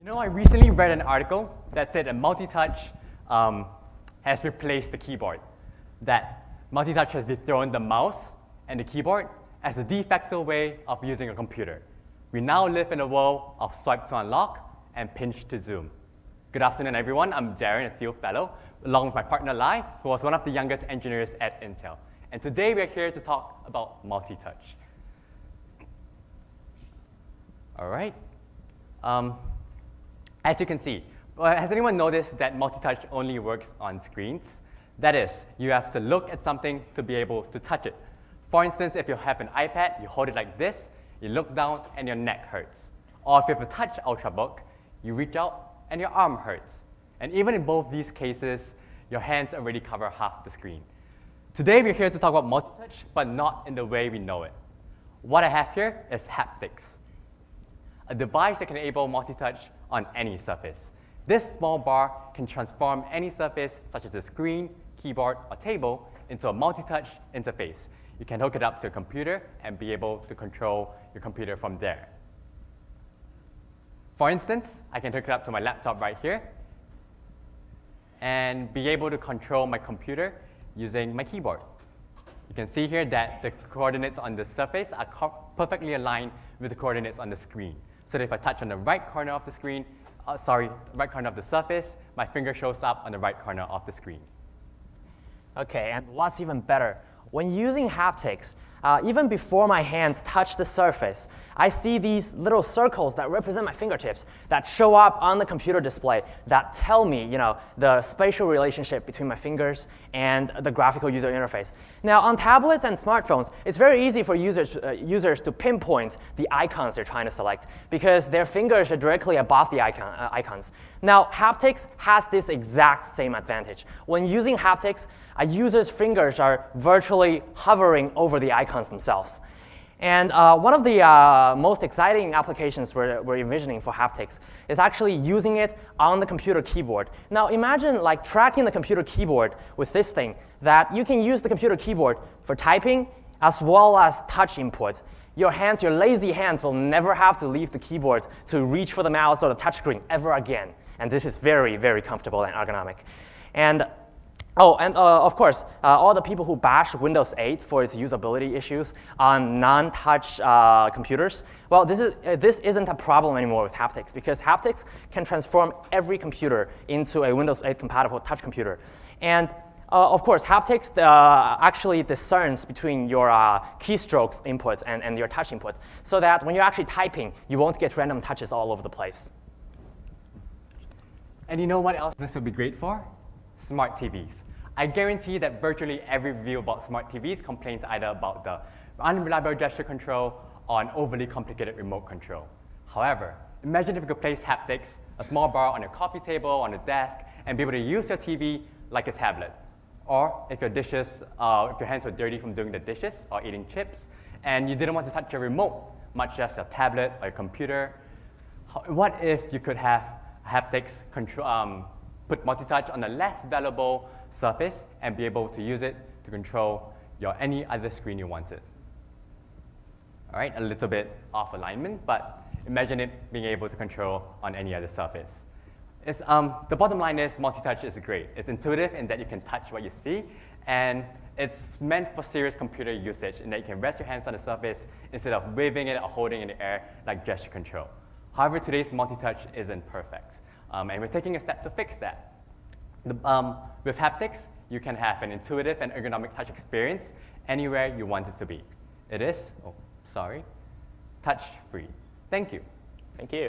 You know, I recently read an article that said that multi-touch has replaced the keyboard, that multi-touch has dethroned the mouse and the keyboard as the de facto way of using a computer. We now live in a world of swipe to unlock and pinch to zoom. Good afternoon, everyone. I'm Darren, a Thiel Fellow, along with my partner Lai, who was one of the youngest engineers at Intel. And today we're here to talk about multi-touch. All right. As you can see, has anyone noticed that multi-touch only works on screens? That is, you have to look at something to be able to touch it. For instance, if you have an iPad, you hold it like this, you look down and your neck hurts. Or if you have a touch Ultrabook, you reach out and your arm hurts. And even in both these cases, your hands already cover half the screen. Today we're here to talk about multi-touch, but not in the way we know it. What I have here is Haptix, a device that can enable multi-touch on any surface. This small bar can transform any surface, such as a screen, keyboard, or table, into a multi-touch interface. You can hook it up to a computer and be able to control your computer from there. For instance, I can hook it up to my laptop right here and be able to control my computer using my keyboard. You can see here that the coordinates on the surface are perfectly aligned with the coordinates on the screen. So that if I touch on the right corner of the screen, right corner of the surface, my finger shows up on the right corner of the screen. Okay, and what's even better, when using Haptix, even before my hands touch the surface, I see these little circles that represent my fingertips that show up on the computer display that tell me, the spatial relationship between my fingers and the graphical user interface. Now, on tablets and smartphones, it's very easy for users to pinpoint the icons they're trying to select because their fingers are directly above the icons. Now, Haptix has this exact same advantage. When using Haptix, a user's fingers are virtually hovering over the icons themselves. And one of the most exciting applications we're envisioning for Haptix is actually using it on the computer keyboard. Now imagine tracking the computer keyboard with this thing, that you can use the computer keyboard for typing as well as touch input. Your lazy hands will never have to leave the keyboard to reach for the mouse or the touchscreen ever again. And this is very, very comfortable and ergonomic. And of course, all the people who bash Windows 8 for its usability issues on non-touch computers, well, this isn't a problem anymore with Haptix because Haptix can transform every computer into a Windows 8 compatible touch computer. And of course, Haptix actually discerns between your keystrokes inputs and your touch input so that when you're actually typing, you won't get random touches all over the place. And you know what else this would be great for? Smart TVs. I guarantee that virtually every review about smart TVs complains either about the unreliable gesture control or an overly complicated remote control. However, imagine if you could place Haptix, a small bar on your coffee table, on a desk, and be able to use your TV like a tablet. Or if your hands were dirty from doing the dishes or eating chips, and you didn't want to touch your remote, much as your tablet or your computer, what if you could have Haptix put multi-touch on a less valuable surface and be able to use it to control any other screen you wanted. All right, a little bit off alignment, but imagine it being able to control on any other surface. The bottom line is multi-touch is great. It's intuitive in that you can touch what you see, and it's meant for serious computer usage in that you can rest your hands on the surface instead of waving it or holding it in the air like gesture control. However, today's multi-touch isn't perfect. And we're taking a step to fix that. With Haptix, you can have an intuitive and ergonomic touch experience anywhere you want it to be. It is, touch-free. Thank you. Thank you.